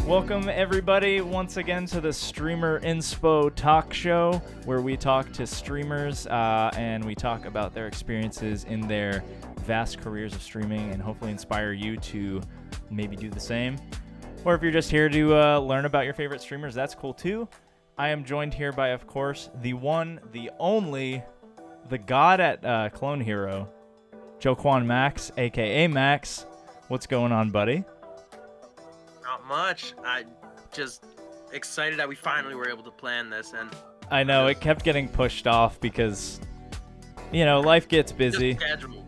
Welcome, everybody, once again to the Streamer Inspo Talkshow, where we talk to streamers and we talk about their experiences in their vast careers of streaming and hopefully inspire you to maybe do the same. Or if you're just here to learn about your favorite streamers, that's cool too. I am joined here by, of course, the one, the only, the god at Clone Hero, Joquanmax, a.k.a. Max. What's going on, buddy? Not much. I just excited that we finally were able to plan this, and I know it kept getting pushed off because, you know, life gets busy. Schedule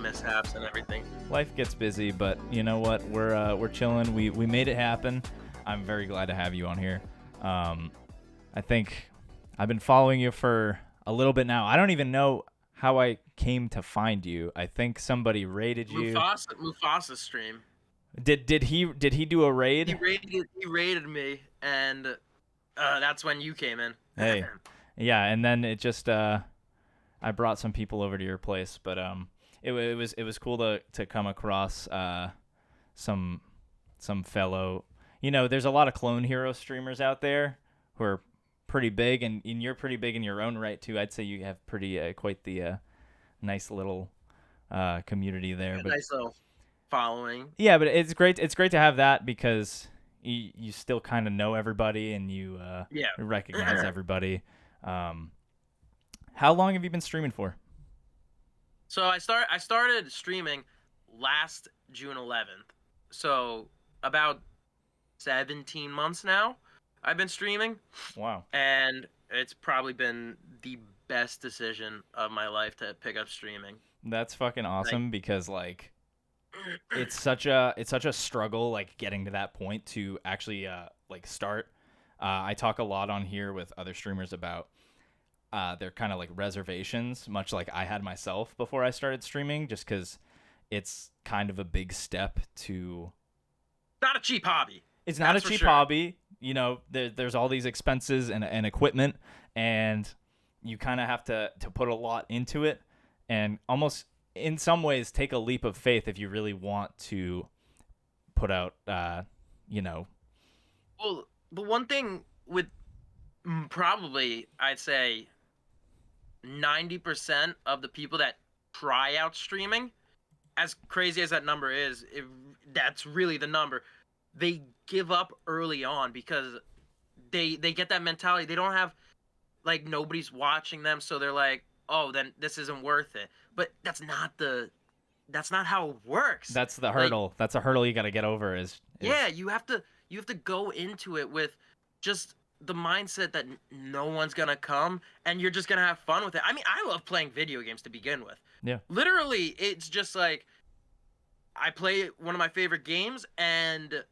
mishaps and everything. Life gets busy, but you know what? We're chilling. We made it happen. I'm very glad to have you on here. I think I've been following you for a little bit now. I don't even know how I came to find you. I think somebody raided you. Mufasa stream. Did he do a raid? He raided me, and that's when you came in. Hey, yeah, and then it just I brought some people over to your place, but it was cool to come across some fellow. You know, there's a lot of Clone Hero streamers out there who are pretty big, and you're pretty big in your own right too. I'd say you have pretty quite the nice little community there. Yeah, but nice little following. Yeah, but it's great to have that because you still kind of know everybody and you recognize everybody. How long have you been streaming for? So I started streaming last June 11th. So about 17 months now I've been streaming. Wow. And it's probably been the best decision of my life to pick up streaming. That's fucking awesome because like it's such a struggle like getting to that point to actually like start. I talk a lot on here with other streamers about their kind of like reservations, much like I had myself before I started streaming, just because it's kind of a big step to. Not a cheap hobby. It's not a cheap hobby. You know, there's all these expenses and equipment, and you kind of have to put a lot into it, and almost in some ways take a leap of faith if you really want to put out, you know. Well, the one thing with probably, I'd say 90% of the people that try out streaming, as crazy as that number is, that's really the number. They give up early on because they get that mentality. They don't have, like, nobody's watching them, so they're like, oh, then this isn't worth it. But that's not how it works. That's the hurdle. Like, that's a hurdle you got to get over. Yeah, you have to go into it with just the mindset that no one's gonna come and you're just gonna have fun with it. I mean, I love playing video games to begin with. Yeah. Literally, it's just like I play one of my favorite games and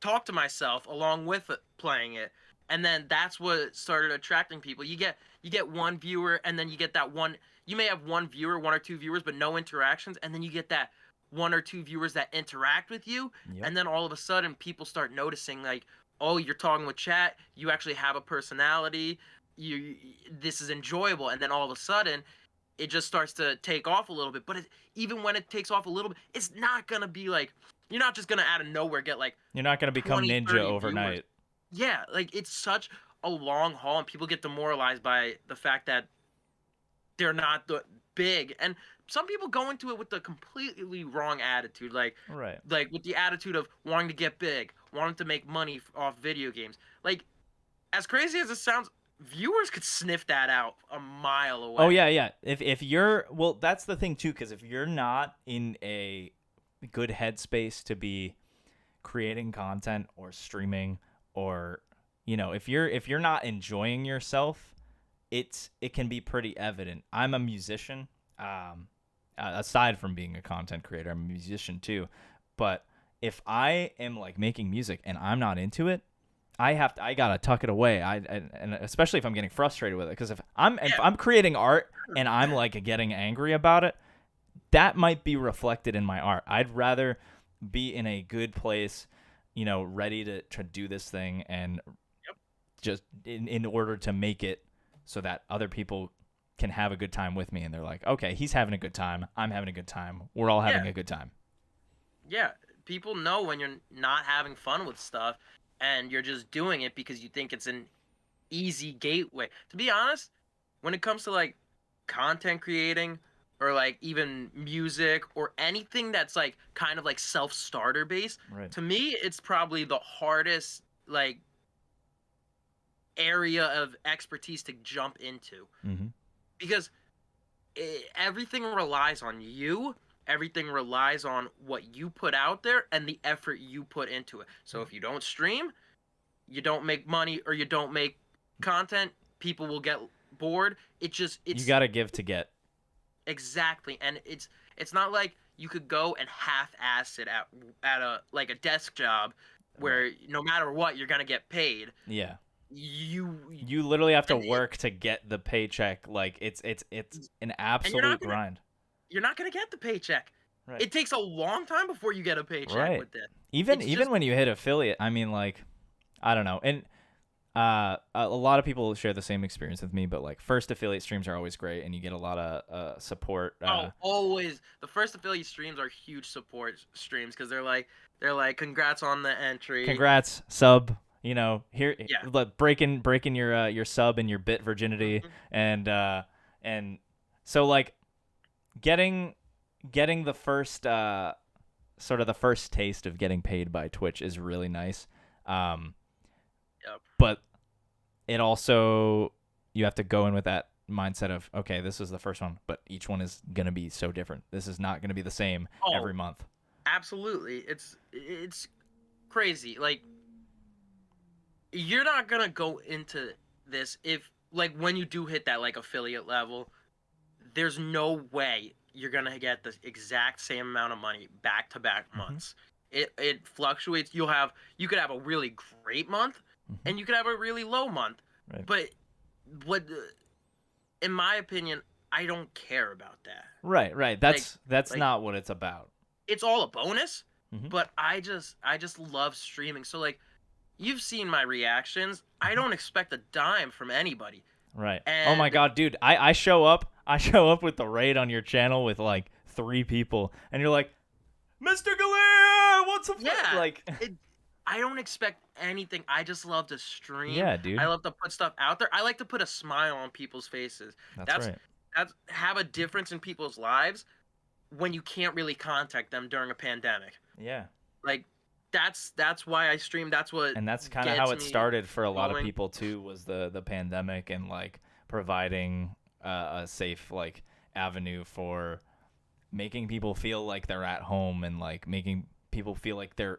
talk to myself along with playing it. And then that's what started attracting people. You get one viewer, and then you get that one. You may have one viewer, one or two viewers, but no interactions. And then you get that one or two viewers that interact with you. Yep. And then all of a sudden, people start noticing, like, oh, you're talking with chat. You actually have a personality. This is enjoyable. And then all of a sudden, it just starts to take off a little bit. But even when it takes off a little bit, it's not gonna be like you're not just gonna out of nowhere get like. You're not gonna become 20, ninja overnight. Viewers. Yeah, like it's such a long haul, and people get demoralized by the fact that they're not big. And some people go into it with the completely wrong attitude, like with the attitude of wanting to get big, wanting to make money off video games. Like, as crazy as it sounds, viewers could sniff that out a mile away. Oh yeah. If you're that's the thing too, because if you're not in a good headspace to be creating content or streaming, or you know, if you're not enjoying yourself, it can be pretty evident. I'm a musician. Aside from being a content creator, I'm a musician too. But if I am like making music and I'm not into it, I gotta tuck it away. And especially if I'm getting frustrated with it, because if I'm creating art and I'm like getting angry about it, that might be reflected in my art. I'd rather be in a good place, you know, ready to do this thing and just in order to make it so that other people can have a good time with me, and they're like, okay, he's having a good time, I'm having a good time, we're all having a good time. Yeah, people know when you're not having fun with stuff and you're just doing it because you think it's an easy gateway. To be honest, when it comes to like content creating or like even music or anything that's like kind of like self-starter based, Right. to me it's probably the hardest like area of expertise to jump into. Mm-hmm. Because everything relies on you. Everything relies on what you put out there and the effort you put into it. So if you don't stream, you don't make money, or you don't make content, people will get bored. It's you got to give to get. Exactly. And it's not like you could go and half-ass it at a like a desk job where no matter what you're going to get paid. Yeah. You literally have to work to get the paycheck. Like it's an absolute grind. You're not gonna get the paycheck. Right. It takes a long time before you get a paycheck with it. Even when you hit affiliate, I mean, like, I don't know. And a lot of people share the same experience with me, but like first affiliate streams are always great, and you get a lot of support. Always. The first affiliate streams are huge support streams because they're like congrats on the entry. Congrats, sub. You know, here, breaking your sub and your bit virginity, and so like getting the first sort of the first taste of getting paid by Twitch is really nice. But it also, you have to go in with that mindset of, okay, this is the first one, but each one is gonna be so different. This is not gonna be the same every month. Absolutely, it's crazy. Like, you're not gonna go into this if, like, when you do hit that like affiliate level, there's no way you're gonna get the exact same amount of money back to back months. It fluctuates. You could have a really great month, and you could have a really low month. Right. But in my opinion, I don't care about that. Right. That's not what it's about. It's all a bonus, but I just love streaming. So like, you've seen my reactions. I don't expect a dime from anybody. Right. And oh my god, dude. I show up with the raid on your channel with like 3 people, and you're like, MrGaleer, what's up? Yeah. Like, I don't expect anything. I just love to stream. Yeah, dude. I love to put stuff out there. I like to put a smile on people's faces. That's right. That's have a difference in people's lives when you can't really contact them during a pandemic. Yeah. Like, that's why I stream. That's what. And that's kind of how it started for a lot of people too, was the pandemic, and like providing a safe like avenue for making people feel like they're at home, and like making people feel like they're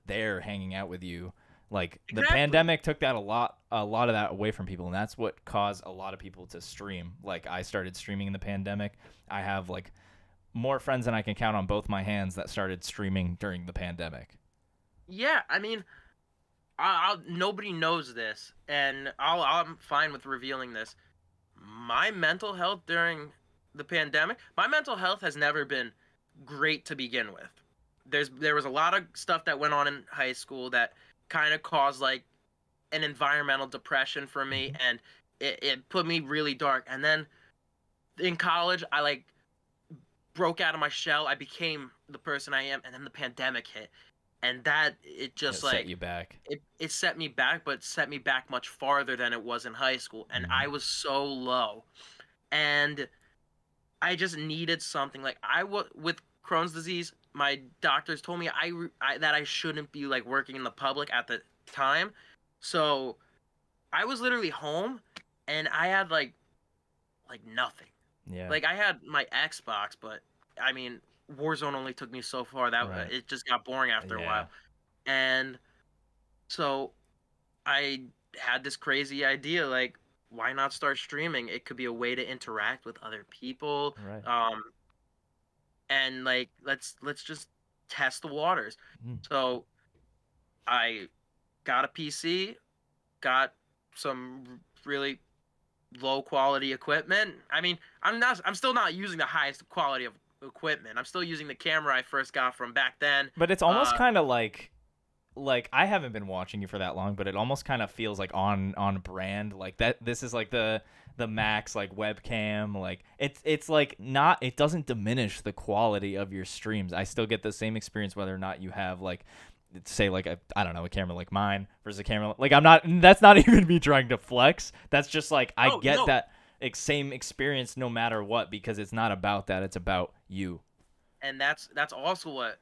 there hanging out with you. Like, the pandemic took that a lot of that away from people, and that's what caused a lot of people to stream. Like, I started streaming in the pandemic. I have like more friends than I can count on both my hands that started streaming during the pandemic. Yeah, I mean, nobody knows this, and I'm fine with revealing this. My mental health during the pandemic, my mental health has never been great to begin with. There was a lot of stuff that went on in high school that kind of caused like an environmental depression for me, and it put me really dark. And then in college, I like broke out of my shell. I became the person I am, and then the pandemic hit. And that, it just like set you back. It set me back, but set me back much farther than it was in high school. And I was so low, and I just needed something. Like, with Crohn's disease, my doctors told me that I shouldn't be like working in the public at the time. So I was literally home, and I had like nothing. Yeah. Like, I had my Xbox, but I mean, Warzone only took me so far. It just got boring after a while. And so I had this crazy idea, like, why not start streaming? It could be a way to interact with other people. Right. And like, let's just test the waters. So I got a PC, got some really low quality equipment. I mean, I'm still not using the highest quality of equipment. I'm still using the camera I first got from back then. But it's almost kind of like like I haven't been watching you for that long, but it almost kind of feels like on brand. Like that this is like the max like webcam. Like it's like not, it doesn't diminish the quality of your streams. I still get the same experience whether or not you have like, say like I don't know, a camera like mine versus a camera like, I'm not, that's not even me trying to flex. That's just like I Oh, get no. that same experience no matter what, because it's not about that, it's about you. And that's also what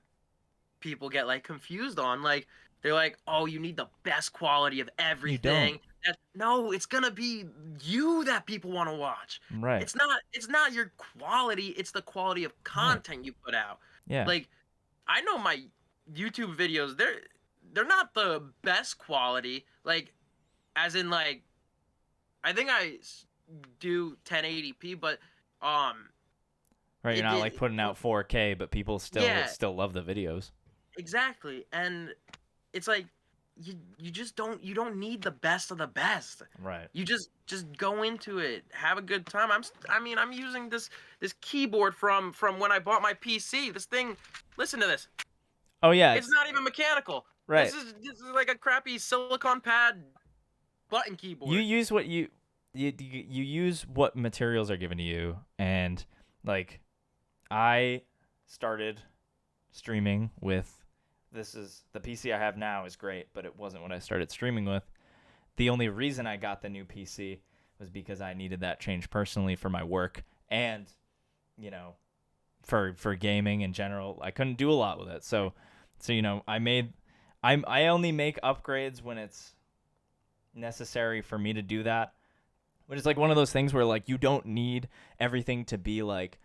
people get like confused on. Like they're like, oh, you need the best quality of You don't. everything. No, it's gonna be you that people want to watch. Right. It's not your quality, it's the quality of Right. content you put out. Yeah. Like I know my YouTube videos, they're not the best quality. Like as in like I think do 1080p, but Right, you're it not did like putting out 4K, but people yeah, still love the videos. exactly. And it's like you just don't need the best of the best. Right. You just go into it, have a good time. I mean, I'm using this keyboard from when I bought my PC. This thing, listen to this. Oh yeah, It's not even mechanical. right. This is like a crappy silicon pad button keyboard. You use what you use what materials are given to you, and like I started streaming with, this is the PC I have now is great, but it wasn't what I started streaming with. The only reason I got the new PC was because I needed that change personally for my work, and you know, for gaming in general. I couldn't do a lot with it. So you know, I only make upgrades when it's necessary for me to do that. But it's like one of those things where like you don't need everything to be like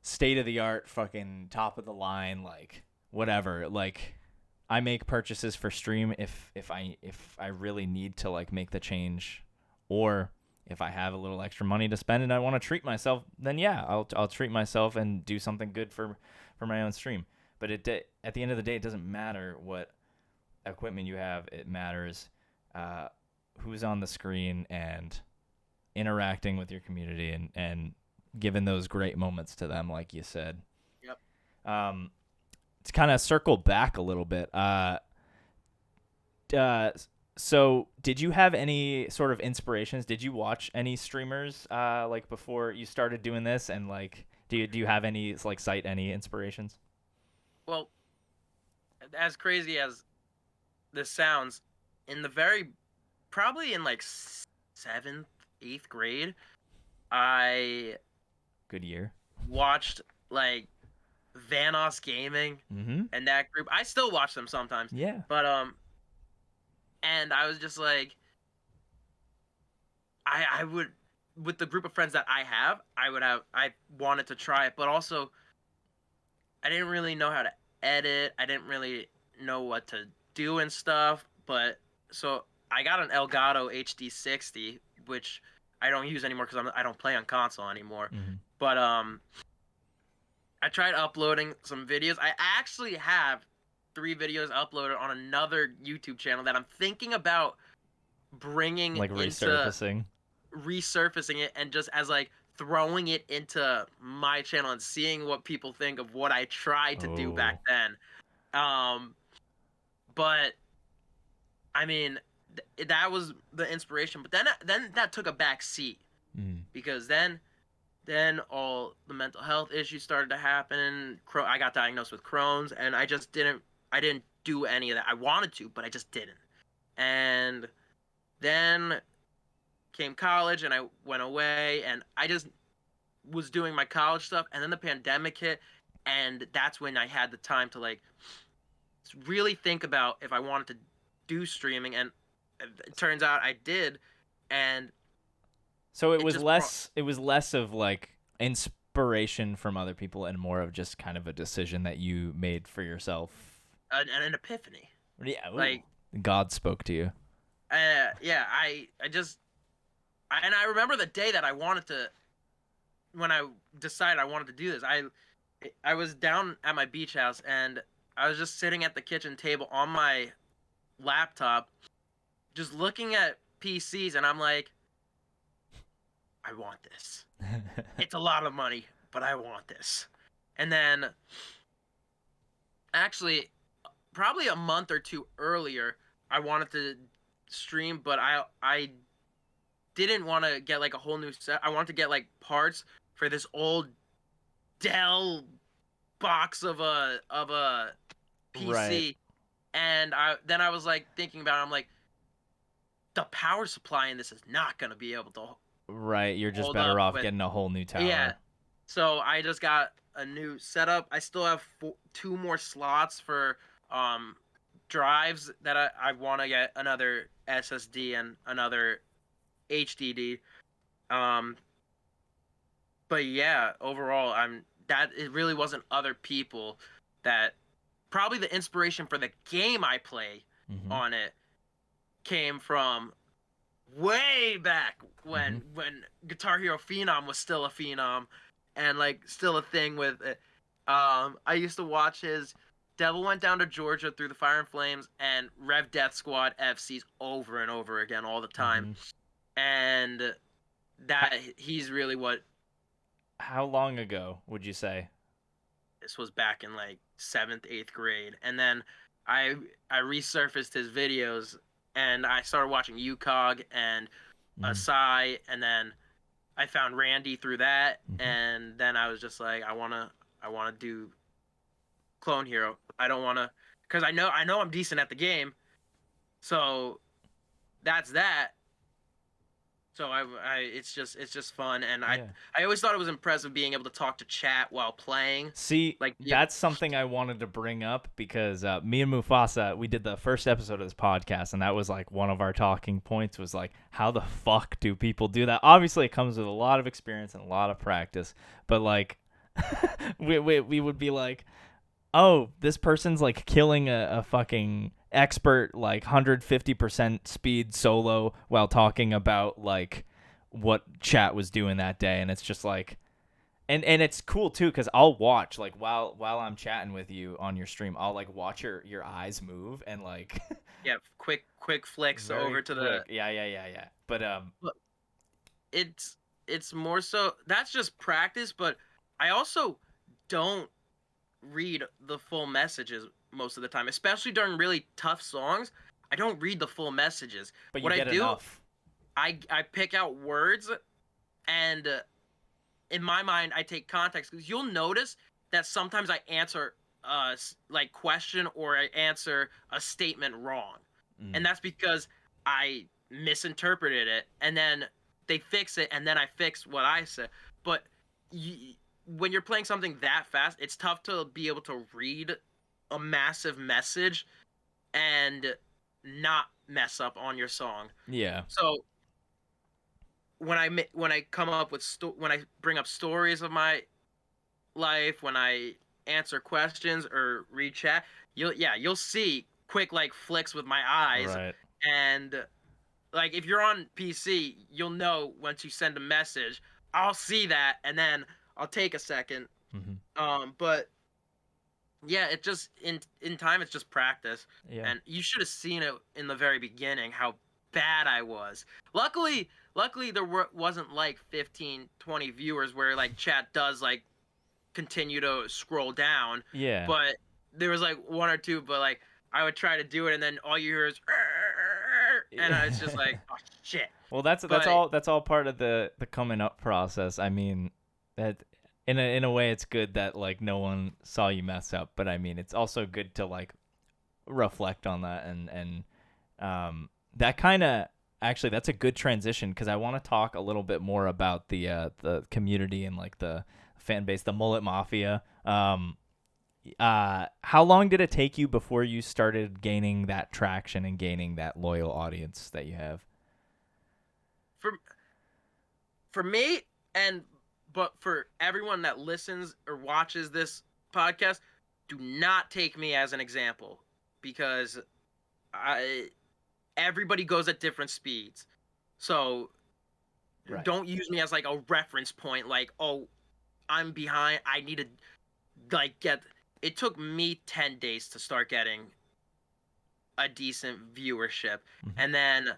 state of the art, fucking top of the line, like whatever. Like I make purchases for stream if I really need to like make the change, or if I have a little extra money to spend and I want to treat myself, then yeah, I'll treat myself and do something good for my own stream. But at the end of the day, it doesn't matter what equipment you have. It matters who's on the screen and interacting with your community and giving those great moments to them, like you said. Yep. To kind of circle back a little bit, so did you have any sort of inspirations? Did you watch any streamers like before you started doing this? And like, do you have any, like, cite any inspirations? Well, as crazy as this sounds, in the probably in like 7th, 8th grade, I Good year. watched like Vanoss Gaming Mm-hmm. and that group. I still watch them sometimes. Yeah. But and I was just like, I would, with the group of friends that I wanted to try it, but also I didn't really know how to edit. I didn't really know what to do and stuff. But so I got an Elgato HD60, which I don't use anymore because I don't play on console anymore. Mm-hmm. But I tried uploading some videos. I actually have 3 videos uploaded on another YouTube channel that I'm thinking about bringing Like resurfacing it, and just as like throwing it into my channel and seeing what people think of what I tried to do back then. But I mean, that was the inspiration. But then that took a back seat because then all the mental health issues started to happen. I got diagnosed with Crohn's, and I didn't do any of that. I wanted to, but I just didn't. And then came college, and I went away, and I just was doing my college stuff, and then the pandemic hit, and that's when I had the time to like really think about if I wanted to do streaming, and it turns out I did. And so it was less of like inspiration from other people and more of just kind of a decision that you made for yourself. An epiphany. Yeah, like God spoke to you. Yeah, I remember the day that when I decided I wanted to do this. I was down at my beach house, and I was just sitting at the kitchen table on my laptop, just looking at PCs, and I'm like, I want this. It's a lot of money, but I want this. And then, actually, probably a month or two earlier, I wanted to stream, but I didn't want to get like a whole new set. I wanted to get like parts for this old Dell box of a Right. PC, and I was like thinking about it, I'm like, the power supply in this is not gonna be able to Right. You're just hold up better off with. getting a whole new Yeah, tower. so I just got a new setup. I still have two more slots for um drives that I want to get another SSD and another HDD. Um, but yeah, overall, it really wasn't other people that probably the inspiration for the game I play Mm-hmm. on it came from way back Mm-hmm. when Guitar Hero Phenom was still a phenom and like still a thing with it. I used to watch his Devil Went Down to Georgia Through the Fire and Flames and Rev Death Squad FCs over and over again all the time. Mm-hmm. And How, that he's really what how long ago would you say? this was back in like 7th, 8th grade. And then I I resurfaced his videos and I started watching UCOG and Mm-hmm. Asai, and then I found Randy through that, Mm-hmm. and then I was just like, I wanna do Clone Hero. I don't wanna, cause I know I'm decent at the game, so that's that. So it's just fun, and Yeah. I always thought it was impressive being able to talk to chat while playing, See, like that's something I wanted to bring up because me and Mufasa, we did the first episode of this podcast, and that was like one of our talking points was like, how the fuck do people do that? Obviously, it comes with a lot of experience and a lot of practice, but like, we would be like, oh, this person's like killing a fucking expert like 150% speed solo while talking about like what chat was doing that day, and it's just like and it's cool too because I'll watch like while I'm chatting with you on your stream, I'll like watch your eyes move and like yeah, quick flicks very over to quick. the. Yeah. But But it's more so that's just practice, but I also don't read the full messages most of the time, especially during really tough songs. I don't read the full messages. but you What I get do, enough. I pick out words, and in my mind, I take context because you'll notice that sometimes I answer like question or I answer a statement wrong, Mm. and that's because I misinterpreted it, and then they fix it, and then I fix what I said. But when you're playing something that fast, it's tough to be able to read a massive message and not mess up on your song. Yeah. So when I come up with when I bring up stories of my life, when I answer questions or read chat, you'll see quick like flicks with my eyes, Right. and like if you're on PC, you'll know once you send a message, I'll see that and then I'll take a second. Mm-hmm. But yeah, it just in time it's just practice. Yeah. And you should have seen it in the very beginning how bad I was. Luckily there wasn't like 15, 20 viewers where like chat does like continue to scroll down. Yeah. But there was like one or two, but like I would try to do it and then all you hear is and it's just like, oh shit. Well, that's But that's all part of the coming up process. I mean, that in a way it's good that like no one saw you mess up, but I mean, it's also good to like reflect on that and that kind of actually that's a good transition because I want to talk a little bit more about the community and like the fan base, the Mullet Mafia. How long did it take you before you started gaining that traction and gaining that loyal audience that you have? for for me and but for everyone that listens or watches this podcast, do not take me as an example because I everybody goes at different speeds. So Right. don't use me as like a reference point like, oh, I'm behind, I need to like get. It took me 10 days to start getting a decent viewership, Mm-hmm. and then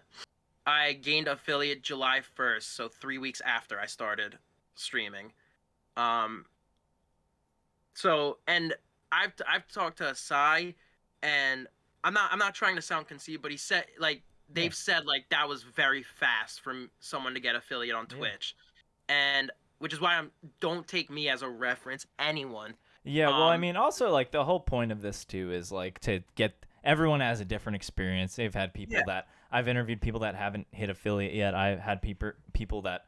I gained affiliate July 1st, so 3 weeks after I started streaming. Um so and I've talked to Sai and I'm not trying to sound conceited, but he said like Yeah. they've said like that was very fast for someone to get affiliate on Yeah. Twitch, and which is why I'm don't take me as a reference, anyone. Yeah, well, I Um, mean, also like the whole point of this too is like to get everyone has a different experience. They've had people yeah, that I've interviewed people that haven't hit affiliate yet. I've had people that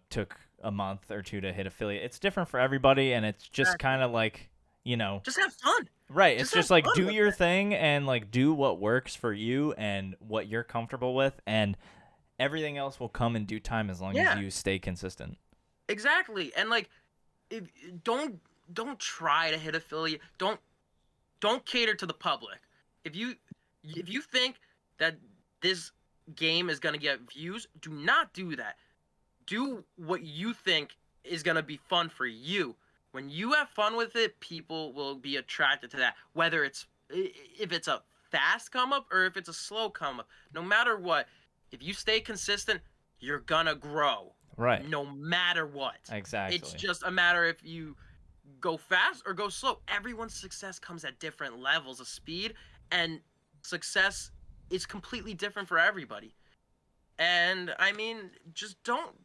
took a month or two to hit affiliate. It's different for everybody, and it's just exactly. kind of like Just have fun. right. It's Just have just like fun do with your it. thing and like do what works for you and what you're comfortable with, and everything else will come in due time as long as Yeah, you stay consistent. exactly. And like, if, don't don't try to hit affiliate. Don't cater to the public. If you think that this game is gonna get views, do not do that. Do what you think is gonna be fun for you. When you have fun with it, people will be attracted to that. Whether if it's a fast come up or if it's a slow come up, no matter what, if you stay consistent, you're gonna grow. Right. No matter what. It's Exactly. just a matter if you go fast or go slow. Everyone's success comes at different levels of speed, and success is completely different for everybody. And I mean, just don't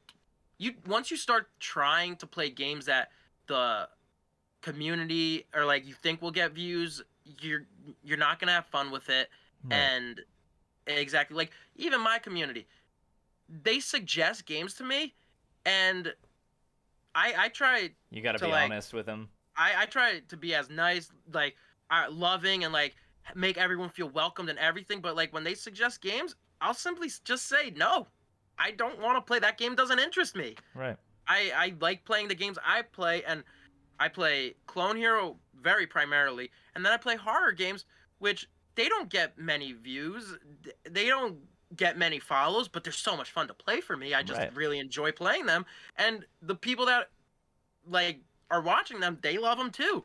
you once you start trying to play games that the community or like you think will get views, you're not gonna have fun with it. Right. And exactly like even my community, they suggest games to me, and I try You got to to be like honest with them. I try to be as nice, like loving, and like make everyone feel welcomed and everything. But like when they suggest games, I'll simply just say no. I don't want to play that game. Doesn't interest me. Right. I like playing the games I play, and I play Clone Hero very primarily, and then I play horror games, which they don't get many views. They don't get many follows, but they're so much fun to play for me. I just Right. really enjoy playing them, and the people that like are watching them, they love them too.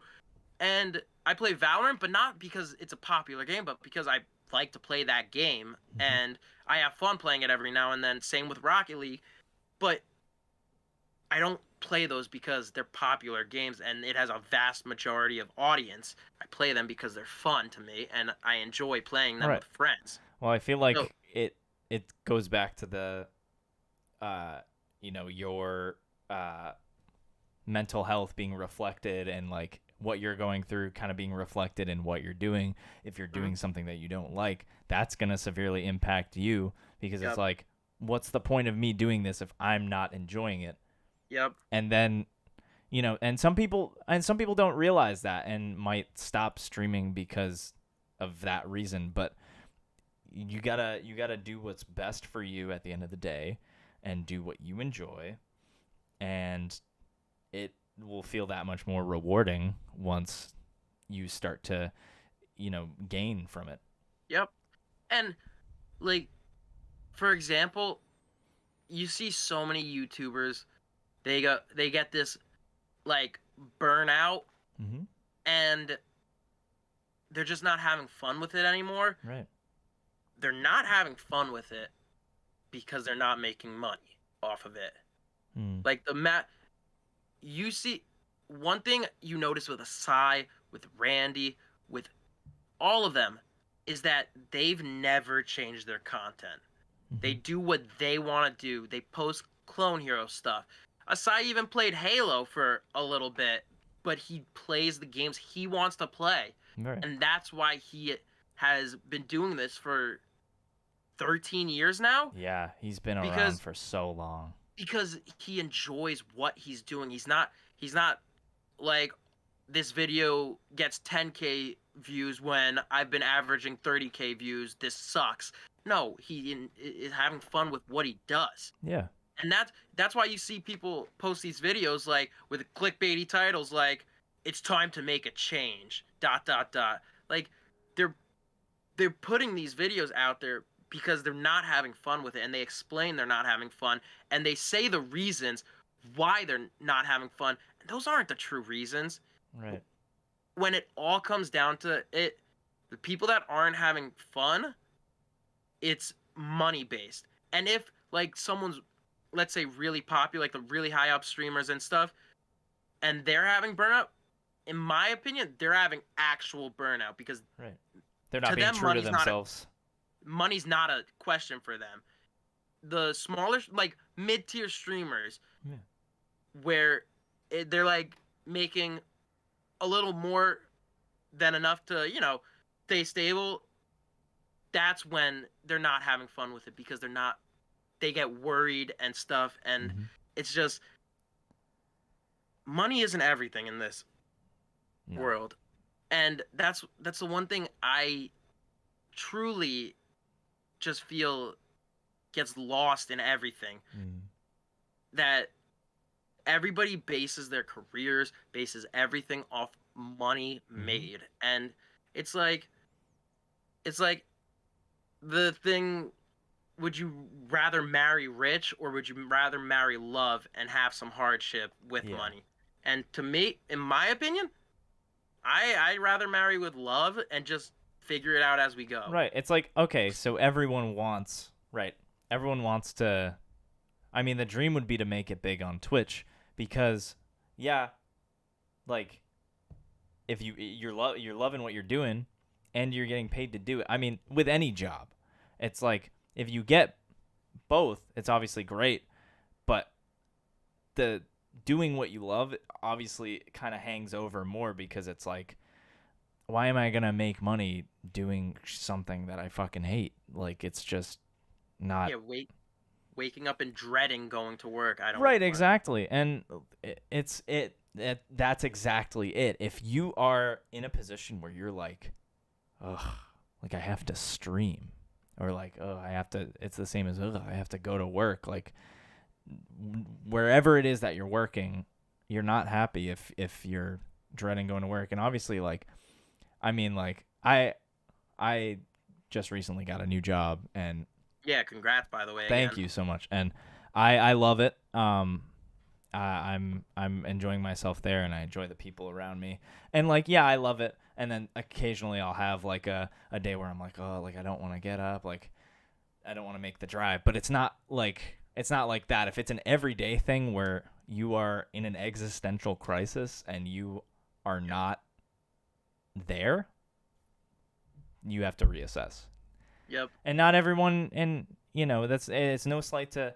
And I play Valorant, but not because it's a popular game, but because I like to play that game, Mhm. and I have fun playing it every now and then. Same with Rocket League, but I don't play those because they're popular games and it has a vast majority of audience. I play them because they're fun to me and I enjoy playing them Right. with friends. Well, I feel So, like it goes back to the your mental health being reflected and like what you're going through kind of being reflected in what you're doing. If you're mhm, doing something that you don't like, that's going to severely impact you because it's yep, like what's the point of me doing this if I'm not enjoying it? yep, And then and some people don't realize that and might stop streaming because of that reason, but you gotta do what's best for you at the end of the day and do what you enjoy, and it will feel that much more rewarding once you start to gain from it. yep. And like, for example, you see so many YouTubers, they get this like burnout, Mm-hmm. and they're just not having fun with it anymore. Right. They're not having fun with it because they're not making money off of it. Mm. Like you see one thing you notice with Asai, with Randy, with all of them is that they've never changed their content. They Mm-hmm. do what they want to do. They post Clone Hero stuff. Asai even played Halo for a little bit, but he plays the games he wants to play. Right. And that's why he has been doing this for 13 years now, Yeah, he's been around because for so long. he enjoys what he's doing. He's not like this video gets 10K views when I've been averaging 30K views. This sucks. No, is having fun with what he does. Yeah. And that's why you see people post these videos like with clickbaity titles like it's time to make a change dot dot dot. Like they're they're putting these videos out there because they're not having fun with it, and they explain they're not having fun, and they say the reasons why they're not having fun. And those aren't the true reasons. Right. When it all comes down to it, the people that aren't having fun, it's money based. And if like someone's, let's say, really popular, like the really high up streamers and stuff, and they're having burnout, in my opinion, they're having actual burnout because Right. They're to not being them true to themselves. money's not a question for them. The smaller, like mid-tier streamers, Yeah. where they're like making a little more than enough to, stay stable, that's when they're not having fun with it because they get worried and stuff, and Mm-hmm. it's just money isn't everything in this No. world. And that's the one thing I truly just feel gets lost in everything. Mm. That everybody bases their careers, bases everything off money made. And it's like the thing, would you rather marry rich or would you rather marry love and have some hardship with Yeah. money? And to me, in my opinion, I'd rather marry with love and just figure it out as we go. Right. It's like, okay, so everyone wants to, I mean, the dream would be to make it big on Twitch because, yeah, like, if you're loving what you're doing and you're getting paid to do it. I mean, with any job, it's like if you get both, it's obviously great, but the doing what you love obviously kind of hangs over more because it's like, why am I gonna make money doing something that I fucking hate? Like, it's just not. Yeah, waking up and dreading going to work. I don't Right, want. exactly. And that's exactly it. If you are in a position where you're like, ugh, like I have to stream, or like, oh, it's the same as, ugh, I have to go to work. Like, wherever it is that you're working, you're not happy if you're dreading going to work. And obviously, like, I mean, like, I just recently got a new job, and Yeah, congrats, by the way. thank you so much. And I love it. I'm enjoying myself there, and I enjoy the people around me. And like, yeah, I love it. And then occasionally I'll have like a day where I'm like, oh, like I don't want to get up, like I don't want to make the drive. But it's not like that. If it's an everyday thing where you are in an existential crisis and you are not there, you have to reassess. Yep. And not everyone, and it's no slight to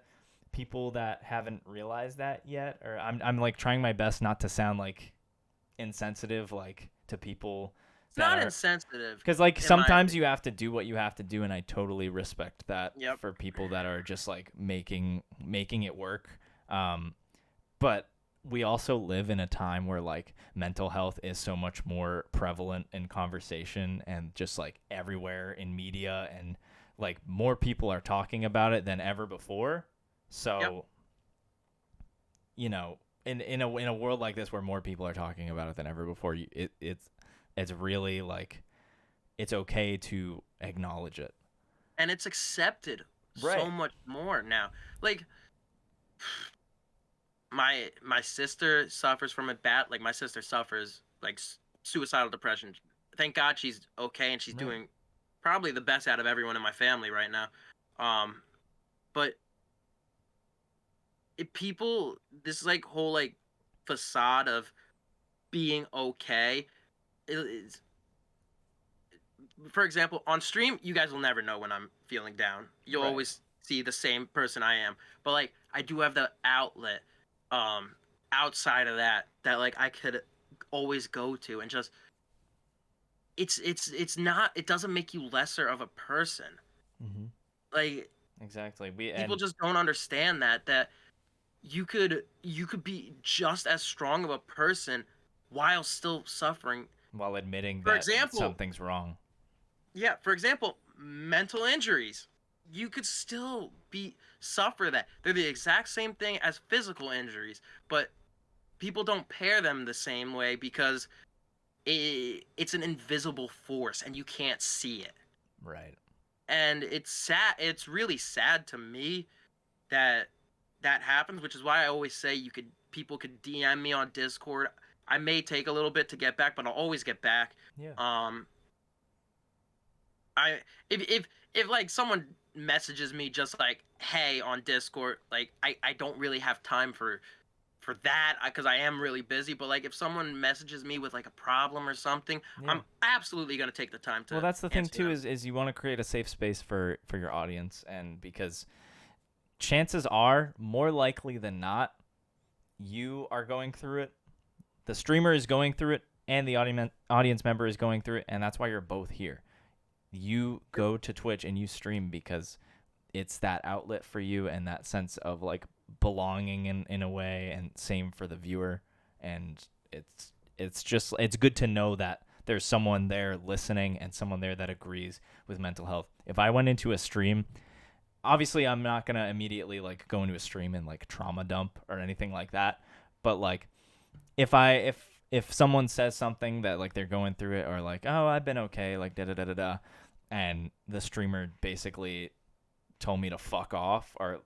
people that haven't realized that yet, or I'm like trying my best not to sound like insensitive, like to people. It's not insensitive. Because like sometimes you have to do what you have to do, and I totally respect that. Yep. For people that are just like making it work. But we also live in a time where like mental health is so much more prevalent in conversation and just like everywhere in media, and like more people are talking about it than ever before. So, yep. In a world like this where more people are talking about it than ever before, it's really like it's okay to acknowledge it. And it's accepted Right. so much more now. Like my sister suffers from it bad. Like my sister suffers like suicidal depression. Thank God she's okay and she's doing probably the best out of everyone in my family right now. But this like whole like facade of being okay is, for example, on stream, you guys will never know when I'm feeling down. You'll Right. always see the same person I am. But like I do have the outlet outside of that like I could always go to, and just it's not, it doesn't make you lesser of a person. Mm-hmm. Like Exactly. People just don't understand that you could be just as strong of a person while still suffering, while admitting for that example, something's wrong. Yeah, for example, mental injuries. You could still suffer that. They're the exact same thing as physical injuries, but people don't pair them the same way because it's an invisible force and you can't see it. Right. And it's sad. It's really sad to me that happens, which is why I always say people could DM me on Discord. I may take a little bit to get back, but I'll always get back. Yeah. If like someone messages me just like, hey, on Discord, like I don't really have time for for that because I am really busy. But like if someone messages me with like a problem or something, Yeah. I'm absolutely gonna take the time to. Well, that's the thing answer too them. is you want to create a safe space for your audience, and because chances are more likely than not you are going through it, the streamer is going through it, and the audience member is going through it, and that's why you're both here. You go to Twitch and you stream because it's that outlet for you and that sense of like belonging in a way, and same for the viewer. And it's good to know that there's someone there listening and someone there that agrees with mental health. If I went into a stream, obviously I'm not going to immediately like go into a stream and like trauma dump or anything like that, but like if someone says something that like they're going through it, or like, oh, I've been okay, like da da da da da, and the streamer basically told me to fuck off, or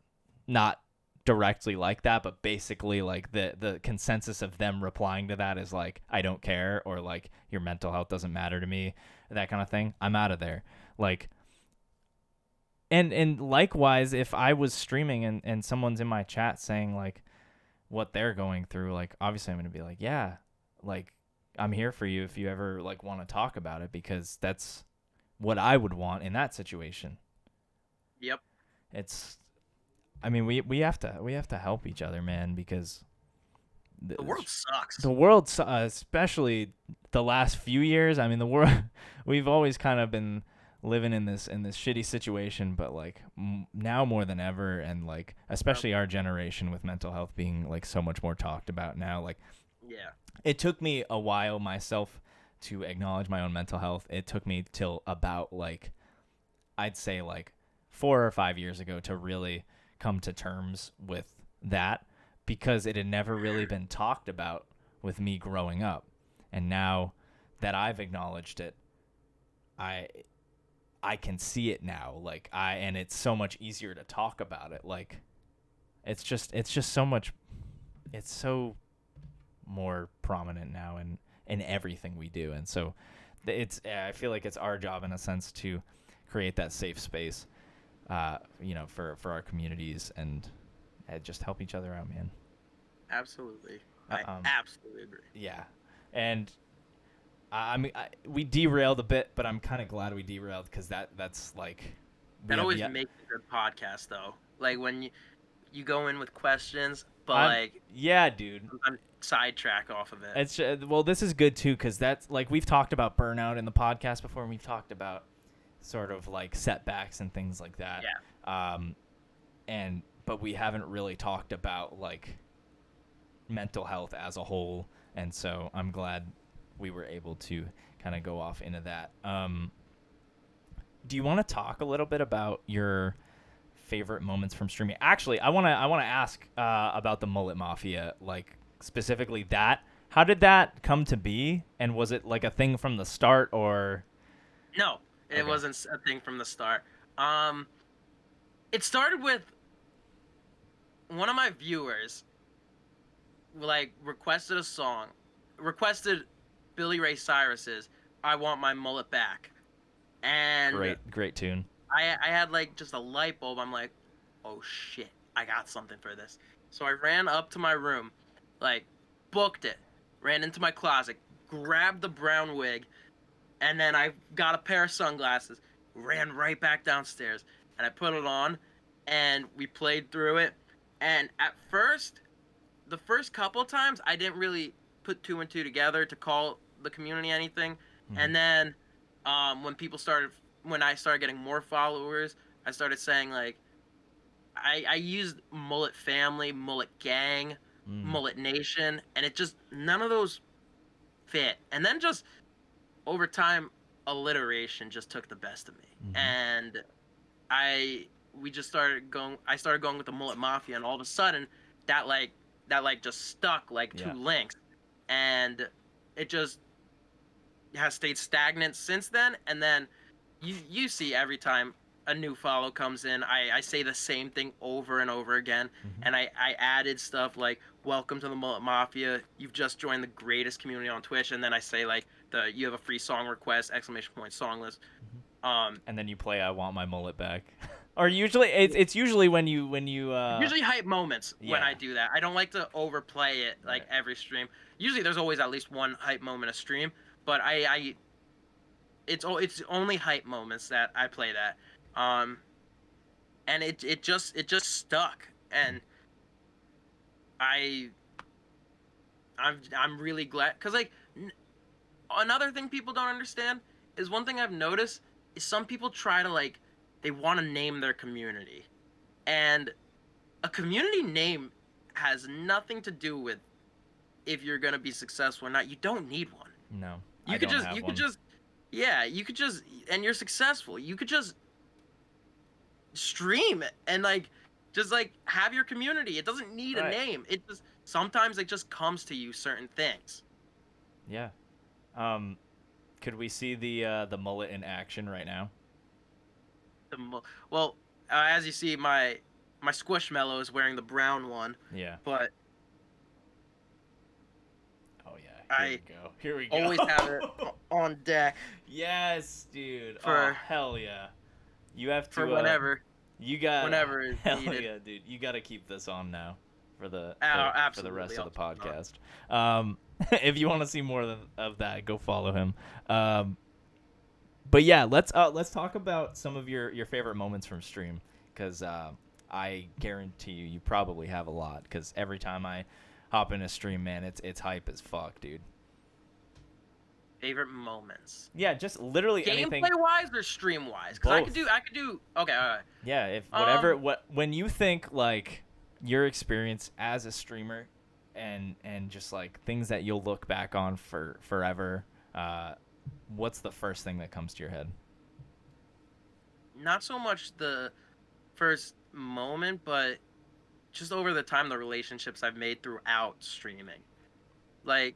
not directly like that, but basically like the consensus of them replying to that is like, I don't care, or like your mental health doesn't matter to me, that kind of thing, I'm out of there. Like, and likewise, if I was streaming and someone's in my chat saying like what they're going through, like obviously I'm going to be like, yeah, like I'm here for you if you ever like want to talk about it, because that's what I would want in that situation. Yep. It's, I mean, we have to help each other, man, because The world sucks. the world, especially the last few years. I mean, the world, we've always kind of been living in this shitty situation, but like now more than ever, and like especially our generation with mental health being like so much more talked about now. Like, Yeah. it took me a while myself to acknowledge my own mental health. It took me till about like, I'd say like 4 or 5 years ago to really come to terms with that, because it had never really been talked about with me growing up. And now that I've acknowledged it, I can see it now. Like and it's so much easier to talk about it. Like it's just so much, it's so more prominent now in everything we do. And so I feel like it's our job in a sense to create that safe space, for our communities, and just help each other out, man. Absolutely. I absolutely agree. Yeah. And I mean, we derailed a bit, but I'm kind of glad we derailed, because that's like That always makes a good podcast, though. Like when you go in with questions, but yeah, dude, I'm sidetrack off of it. It's well, this is good too, because that's like, we've talked about burnout in the podcast before, and we've talked about sort of like setbacks and things like that. Yeah. But we haven't really talked about like mental health as a whole, and so I'm glad we were able to kind of go off into that. Do you want to talk a little bit about your favorite moments from streaming? Actually, I want to ask about the Mullet Mafia, like specifically that. How did that come to be, and was it like a thing from the start, or? No, it wasn't a thing from the start. It started with one of my viewers like requested Billy Ray Cyrus's "I Want My Mullet Back," and great tune. I had like just a light bulb. I'm like, oh shit, I got something for this. So I ran up to my room, like booked it, ran into my closet, grabbed the brown wig, and then I got a pair of sunglasses, ran right back downstairs, and I put it on, and we played through it. And at first, the first couple times, I didn't really put 2 and 2 together to call the community anything. Mm-hmm. And then when I started getting more followers, I started saying like, I used Mullet Family, Mullet Gang, Mullet Nation, and it just, none of those fit. And then just over time, alliteration just took the best of me. Mm-hmm. And I started going with the Mullet Mafia, and all of a sudden that just stuck like two links, and it just has stayed stagnant since then. And then you see every time a new follow comes in, I say the same thing over and over again. Mm-hmm. And I added stuff like, welcome to the Mullet Mafia, you've just joined the greatest community on Twitch, and then I say like you have a free song request, ! Song list. Mm-hmm. And then you play I Want My Mullet Back Or usually it's usually when you Usually hype moments when I yeah. do that. I don't like to overplay it like Right. every stream. Usually there's always at least one hype moment a stream, but it's only hype moments that I play that. And it just stuck, and I I'm really glad, cuz like another thing people don't understand is, one thing I've noticed is some people try to like, they want to name their community. And a community name has nothing to do with if you're going to be successful or not. You don't need one. No, I You could don't just have you could one. just yeah, you could just, and you're successful. You could just stream and like, just like have your community. It doesn't need a Right. name. It just, sometimes it just comes to you, certain things. Yeah. Could we see the mullet in action right now? Well, as you see, my Squishmallow is wearing the brown one, Yeah. but Oh yeah. Here I we go. Here we go. always have it on deck Yes, dude. for Oh hell yeah. You have to for whenever you got whenever it's hell needed. yeah, dude. You got to keep this on now for the for the Absolutely, rest of the I'll keep it on. podcast. If you want to see more of that, go follow him. But yeah, let's talk about some of your favorite moments from stream, cuz I guarantee you probably have a lot, cuz every time I hop in a stream, man, it's hype as fuck, dude. Favorite moments, Yeah, just literally anything. gameplay wise or stream wise? Because I could Both. do. Okay, all right. Yeah, if whatever Um, when you think like your experience as a streamer, and just like things that you'll look back on for forever, what's the first thing that comes to your head? Not so much the first moment, but just over the time, the relationships I've made throughout streaming. Like,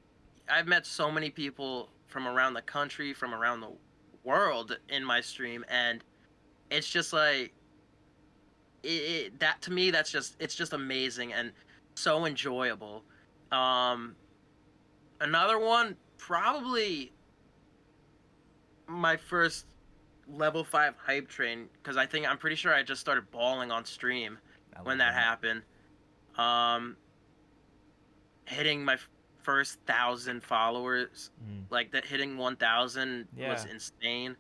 I've met so many people from around the country, from around the world in my stream, and it's just like, that to me, it's just amazing and so enjoyable. Um, Another one, probably my first level 5 hype train, because I'm pretty sure I just started bawling on stream I when love that happened. Um, Hitting my first 1,000 followers, Mm. like that, hitting 1,000 was Yeah. insane.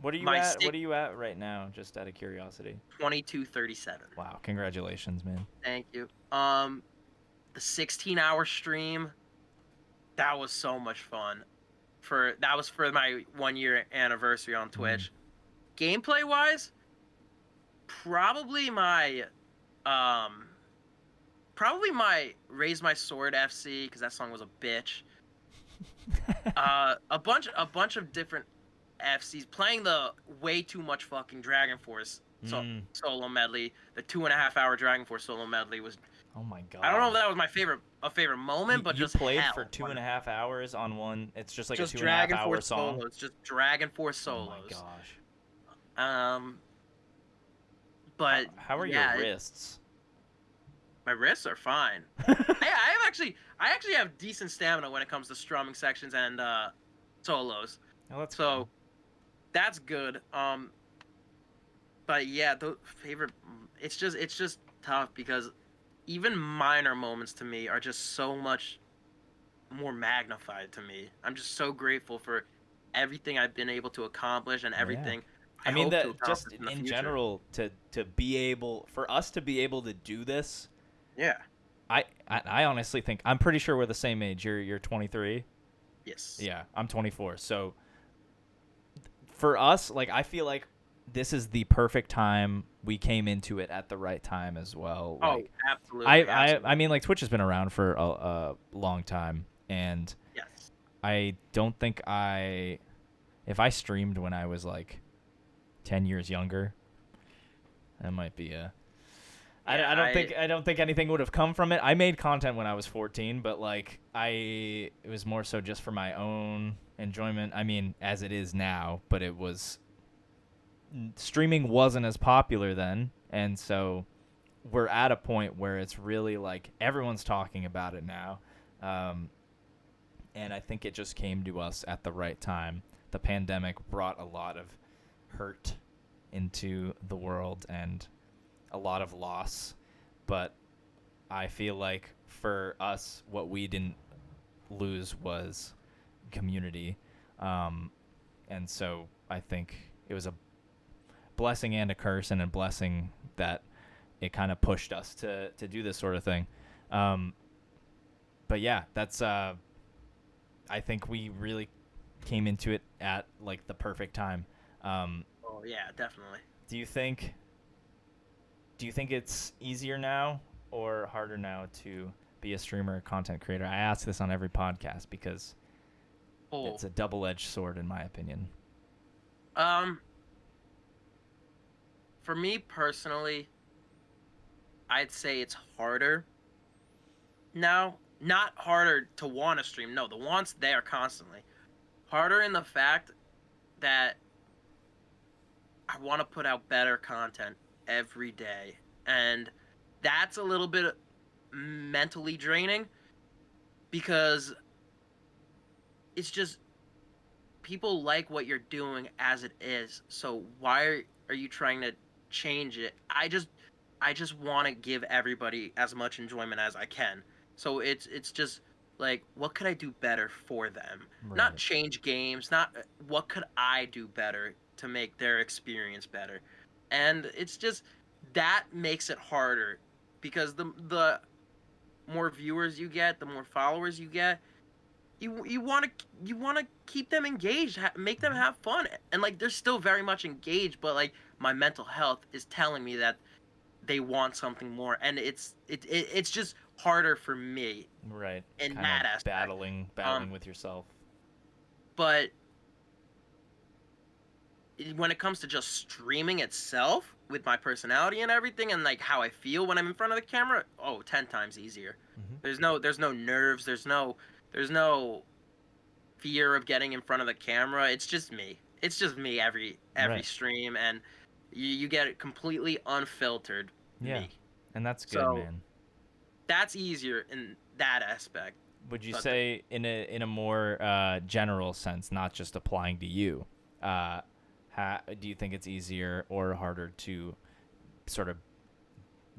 What are you My at? stick- What are you at right now? Just out of curiosity. 22:37. Wow, congratulations, man. Thank you. The 16-hour stream, that was so much fun. That was for my 1 year anniversary on Twitch. Gameplay wise, probably my um Raise My Sword FC, because that song was a bitch. A bunch of different FCs, playing the way too much fucking Dragon Force solo medley. The 2.5 hour Dragon Force solo medley was, Oh my god. I don't know if that was my favorite moment, but you just played hell. for 2.5 hours on one. It's just like Just a 2.5 Dragon hour Force song. solos, just Dragon Force Oh my solos. gosh. But How are yeah, your wrists? my wrists are fine. I actually have decent stamina when it comes to strumming sections and solos. Oh, that's So cool. that's good. But yeah, the favorite, it's just tough, because even minor moments to me are just so much more magnified to me. I'm just so grateful for everything I've been able to accomplish, and everything I mean, hope to that just accomplish in the in future. general, to be able, for us to be able to do this, Yeah. I honestly think, I'm pretty sure we're the same age. You're 23. Yes. Yeah, I'm 24. So for us, like, I feel like this is the perfect time. We came into it at the right time as well. Like, Oh, absolutely. I mean, like, Twitch has been around for a long time, and Yes. I don't think if I streamed when I was like 10 years younger, that might be I don't think anything would have come from it. I made content when I was 14, but like it was more so just for my own enjoyment. I mean, as it is now, but streaming wasn't as popular then, and so we're at a point where it's really like everyone's talking about it now. And I think it just came to us at the right time. The pandemic brought a lot of hurt into the world and a lot of loss. But I feel like for us, what we didn't lose was community. And so I think it was a blessing and a curse, and a blessing that it kind of pushed us to do this sort of thing. But yeah, that's I think we really came into it at like the perfect time. Oh yeah, definitely. Do you think it's easier now or harder now to be a streamer or content creator? I ask this on every podcast because it's a double-edged sword in my opinion. For me personally, I'd say it's harder now. Not harder to want to stream. No, the want's there constantly. Harder in the fact that I want to put out better content every day. And that's a little bit mentally draining because it's just people like what you're doing as it is. So why are you trying to change it? I just want to give everybody as much enjoyment as I can. So it's just like, what could I do better for them? Right. Not change games, not what could I do better to make their experience better. And it's just that makes it harder because the more viewers you get, the more followers you get, you want to keep them engaged, make them have fun. And like they're still very much engaged, but like my mental health is telling me that they want something more, and it's just harder for me, right? In kind that of aspect, battling with yourself. But when it comes to just streaming itself, with my personality and everything, and like how I feel when I'm in front of the camera, 10 times easier. There's no nerves. There's no fear of getting in front of the camera. It's just me. It's just me every right. stream, and you get it completely unfiltered. Yeah, me. And that's good, so, man. That's easier in that aspect. Would you say in a more general sense, not just applying to you, do you think it's easier or harder to sort of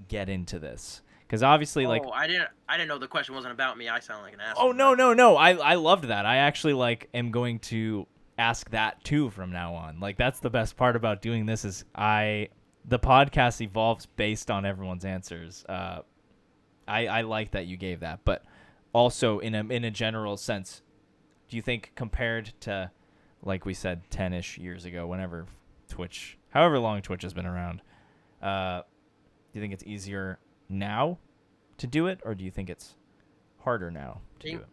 get into this? Because obviously, I didn't know the question wasn't about me. I sound like an asshole. Oh no! I loved that. I actually am going to ask that too from now on. Like that's the best part about doing this is the podcast evolves based on everyone's answers. I like that you gave that, but also in a general sense, do you think compared to, like we said, 10-ish years ago, whenever Twitch, however long Twitch has been around, do you think it's easier now to do it, or do you think it's harder now to do it?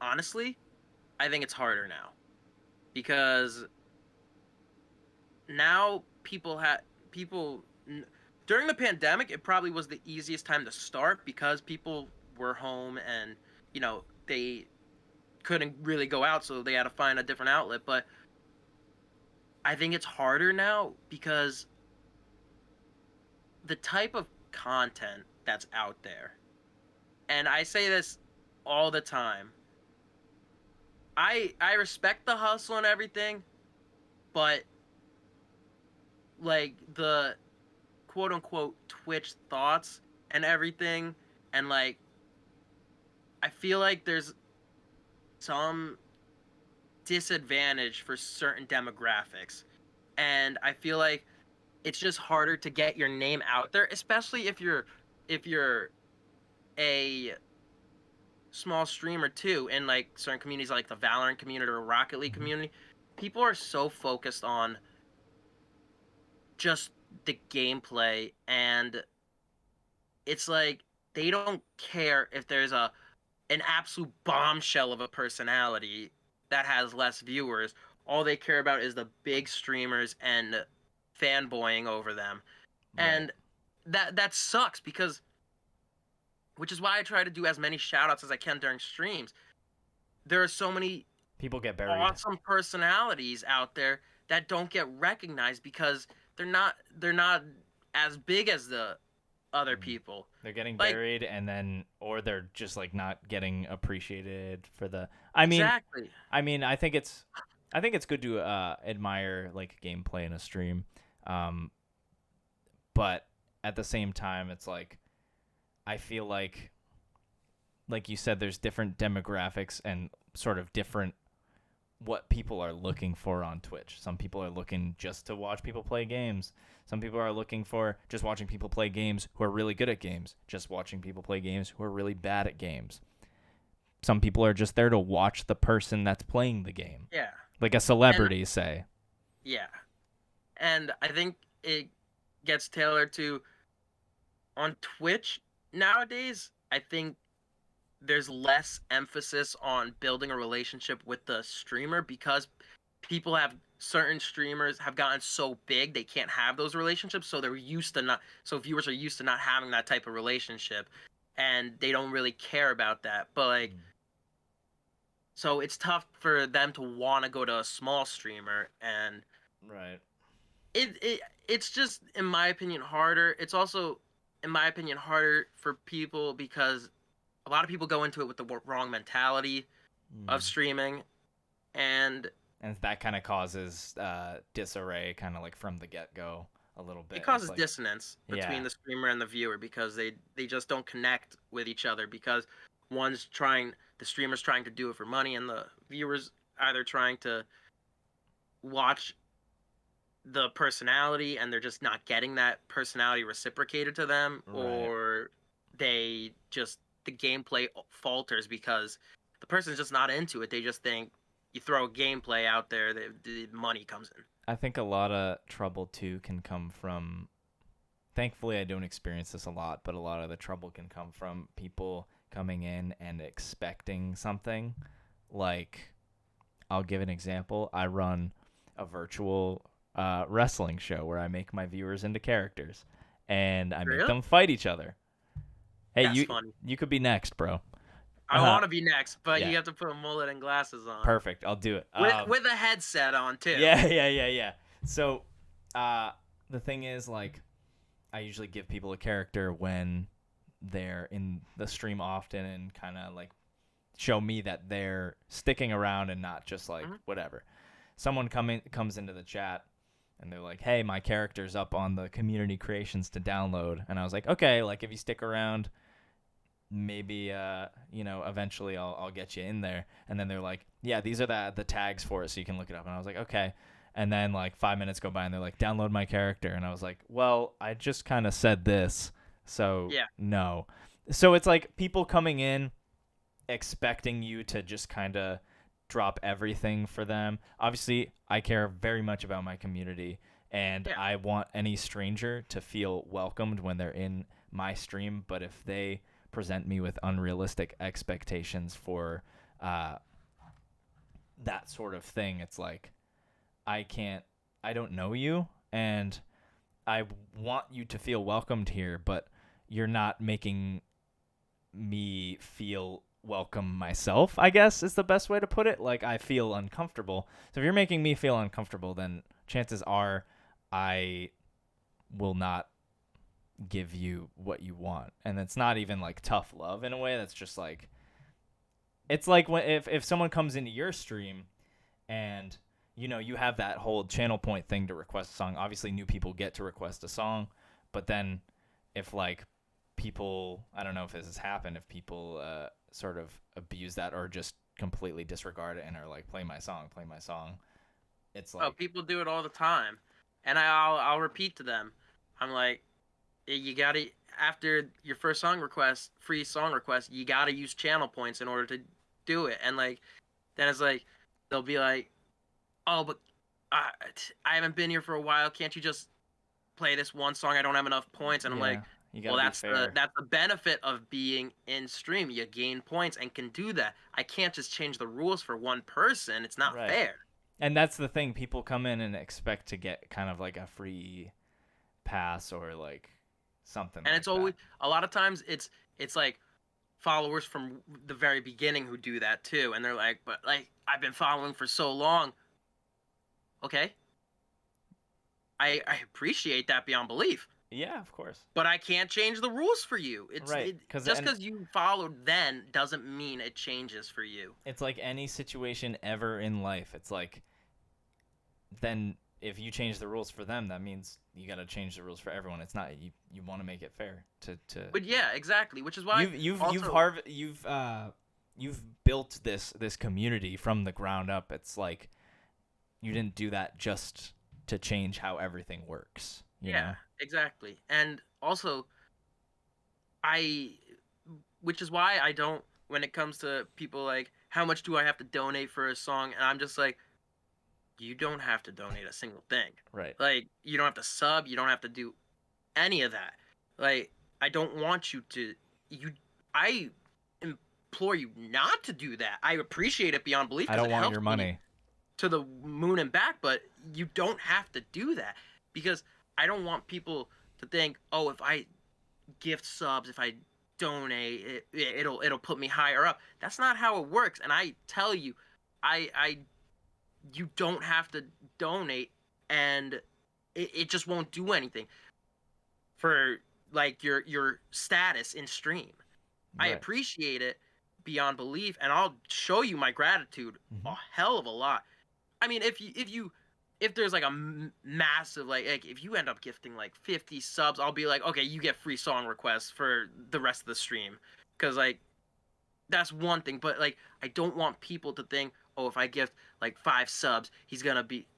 Honestly, I think it's harder now, because now people during the pandemic, it probably was the easiest time to start because people were home and they couldn't really go out, so they had to find a different outlet. But I think it's harder now because the type of content that's out there, and I say this all the time, I respect the hustle and everything, but like the quote unquote Twitch thoughts and everything, and like I feel like there's some disadvantage for certain demographics, and I feel like it's just harder to get your name out there, especially if you're a small streamer too, in like certain communities like the Valorant community or Rocket League community. People are so focused on just the gameplay, and it's like they don't care if there's an absolute bombshell of a personality that has less viewers. All they care about is the big streamers and fanboying over them. Right. And that sucks, because which is why I try to do as many shout-outs as I can during streams. There are so many people get buried. Awesome personalities out there that don't get recognized because they're not as big as the other people. They're getting buried, and then, or they're just like not getting appreciated for the. Exactly. I mean, I think I think it's good to admire like gameplay in a stream, but at the same time, it's like I feel like you said, there's different demographics and sort of different what people are looking for on Twitch. Some people are looking just to watch people play games. Some people are looking for just watching people play games who are really good at games, just watching people play games who are really bad at games. Some people are just there to watch the person that's playing the game. Yeah. Like a celebrity, say. Yeah. And I think it gets tailored to on Twitch nowadays. I think there's less emphasis on building a relationship with the streamer because certain streamers have gotten so big they can't have those relationships, so viewers are used to not having that type of relationship, and they don't really care about that. But like, so it's tough for them to want to go to a small streamer, and right. It's just, in my opinion, harder. It's also, in my opinion, harder for people because a lot of people go into it with the wrong mentality of streaming, and that kind of causes disarray, kind of like from the get-go a little bit. It causes dissonance between the streamer and the viewer because they just don't connect with each other because the streamer's trying to do it for money, and the viewer's either trying to watch the personality and they're just not getting that personality reciprocated to them, right. Or the gameplay falters because the person's just not into it. They just think you throw a gameplay out there, the money comes in. I think a lot of trouble too can come from, thankfully I don't experience this a lot, but a lot of the trouble can come from people coming in and expecting something. Like, I'll give an example. I run a virtual wrestling show where I make my viewers into characters and I make them fight each other. Hey, That's you could be next, bro. I want to be next, but you have to put a mullet and glasses on. Perfect, I'll do it. With a headset on, too. Yeah. So, the thing is, like, I usually give people a character when they're in the stream often and kind of, like, show me that they're sticking around and not just, like, whatever. Someone comes into the chat, and they're like, hey, my character's up on the community creations to download. And I was like, okay, like, if you stick around, maybe eventually I'll get you in there. And then they're like, yeah, these are the tags for it, so you can look it up. And I was like, okay. And then like 5 minutes go by and they're like, download my character. And I was like, well, I just kind of said this, so no. So it's like people coming in expecting you to just kind of drop everything for them. Obviously I care very much about my community, and I want any stranger to feel welcomed when they're in my stream. But if they present me with unrealistic expectations for that sort of thing, it's like, I don't know you, and I want you to feel welcomed here, but you're not making me feel welcome myself, I guess is the best way to put it. Like, I feel uncomfortable. So if you're making me feel uncomfortable, then chances are I will not give you what you want. And it's not even like tough love in a way. That's just like, it's like when if someone comes into your stream and you have that whole channel point thing to request a song. Obviously new people get to request a song, but then if like people, I don't know if this has happened, if people sort of abuse that or just completely disregard it and are like, play my song, it's like, people do it all the time. And I'll repeat to them, I'm like, you gotta, after your first song request, free song request, you gotta use channel points in order to do it. And like, then it's like, they'll be like, oh, but I haven't been here for a while, can't you just play this one song? I don't have enough points. And I'm like, well, that's the benefit of being in stream. You gain points and can do that. I can't just change the rules for one person. It's not fair. And that's the thing. People come in and expect to get kind of like a free pass or like something. And like it's always, a lot of times it's like followers from the very beginning who do that too. And they're like, but like, I've been following for so long. Okay. I appreciate that beyond belief. Yeah, of course. But I can't change the rules for you. It's right. Just because you followed then doesn't mean it changes for you. It's like any situation ever in life. It's like then if you change the rules for them, that means you got to change the rules for everyone. It's not you want to make it fair to But yeah, exactly. Which is why you've built this community from the ground up. It's like you didn't do that just to change how everything works. You know? Exactly. And also, which is why I don't, when it comes to people like, how much do I have to donate for a song? And I'm just like, you don't have to donate a single thing. Right. Like, you don't have to sub, you don't have to do any of that. Like, I don't want you to, I implore you not to do that. I appreciate it beyond belief. I don't want your money. To the moon and back, but you don't have to do that, because I don't want people to think, oh, if I gift subs, if I donate, it'll put me higher up. That's not how it works. And I tell you, you don't have to donate, and it just won't do anything for like your status in stream. Right. I appreciate it beyond belief, and I'll show you my gratitude a hell of a lot. I mean, if there's like a massive, like if you end up gifting like 50 subs, I'll be like, okay, you get free song requests for the rest of the stream, because like that's one thing. But like, I don't want people to think, oh, if I gift like 5 subs,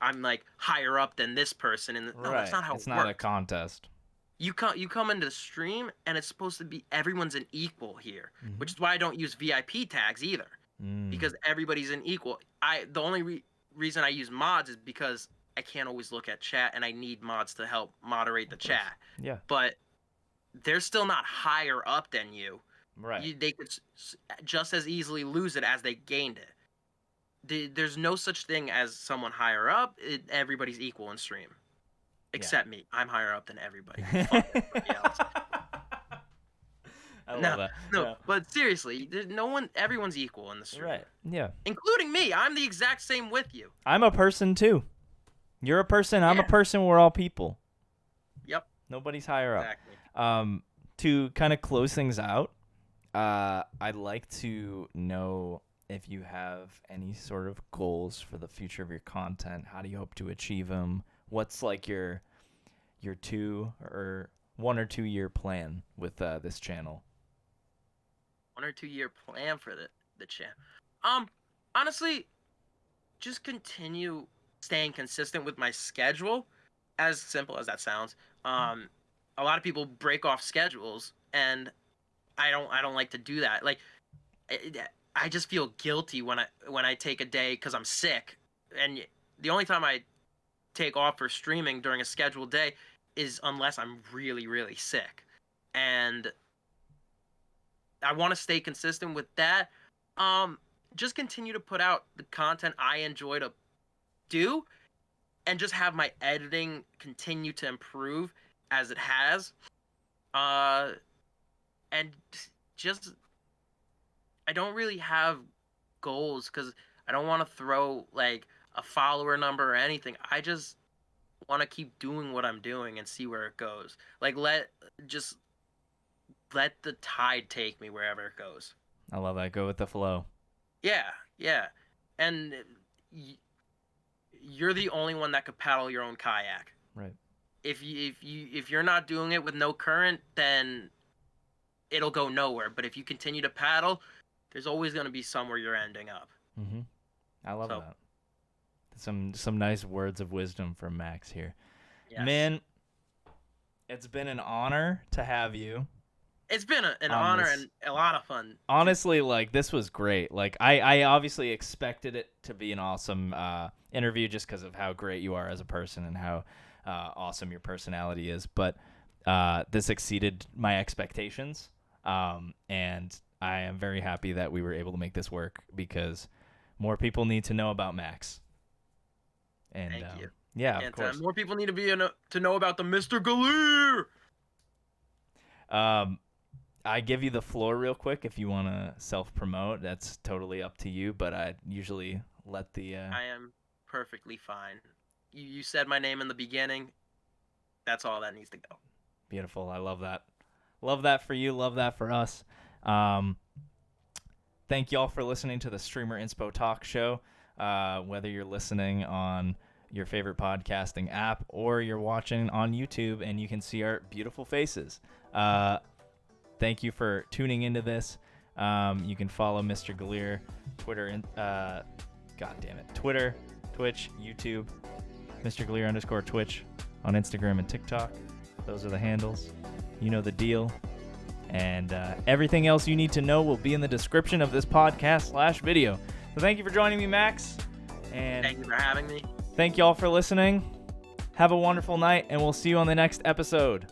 I'm like higher up than this person. And no, that's not how it works. It's not a contest. You come into the stream, and it's supposed to be everyone's an equal here, which is why I don't use VIP tags either, because everybody's an equal. The only reason I use mods is because I can't always look at chat, and I need mods to help moderate the chat. Yeah. But they're still not higher up than you. Right. They could just as easily lose it as they gained it. There's no such thing as someone higher up. Everybody's equal in stream. Except me. I'm higher up than everybody. Fuck everybody else. I love that. No, yeah. But seriously, everyone's equal in the stream. Right. Yeah. Including me. I'm the exact same with you. I'm a person too. You're a person. I'm a person. We're all people. Yep. Nobody's higher exactly. up. To kind of close things out, I'd like to know if you have any sort of goals for the future of your content. How do you hope to achieve them? What's like your 1 or 2 year plan with this channel? 1 or 2 year plan for the channel. Honestly, just continue staying consistent with my schedule. As simple as that sounds. A lot of people break off schedules, and I don't like to do that. Like, I just feel guilty when I take a day because I'm sick, and the only time I take off for streaming during a scheduled day is unless I'm really, really sick. And I want to stay consistent with that. Just continue to put out the content I enjoy to do, and just have my editing continue to improve as it has. And just, I don't really have goals, because I don't want to throw like a follower number or anything. I just want to keep doing what I'm doing and see where it goes. Like, let the tide take me wherever it goes. I love that. Go with the flow. Yeah. And you're the only one that could paddle your own kayak. Right. If you're not doing it with no current, then it'll go nowhere. But if you continue to paddle, there's always going to be somewhere you're ending up. I love that. Some nice words of wisdom from Max here. Yes. Man, it's been an honor to have you. It's been an honor and a lot of fun. Honestly, like, this was great. Like, I obviously expected it to be an awesome interview just because of how great you are as a person and how awesome your personality is. But this exceeded my expectations. And I am very happy that we were able to make this work, because more people need to know about Max. And, Thank you. Yeah, of course. More people need to know about the MrGaleer. I give you the floor real quick if you want to self-promote. That's totally up to you, but I usually let the... I am perfectly fine. You said my name in the beginning. That's all that needs to go. Beautiful. I love that. Love that for you. Love that for us. Thank you all for listening to the Streamer Inspo Talk Show. Whether you're listening on your favorite podcasting app, or you're watching on YouTube and you can see our beautiful faces. Thank you for tuning into this. You can follow MrGaleer, Twitter, Twitter, Twitch, YouTube, MrGaleer_Twitch on Instagram and TikTok. Those are the handles. You know the deal. And everything else you need to know will be in the description of this podcast/video. So thank you for joining me, Max. And thank you for having me. Thank y'all for listening. Have a wonderful night, and we'll see you on the next episode.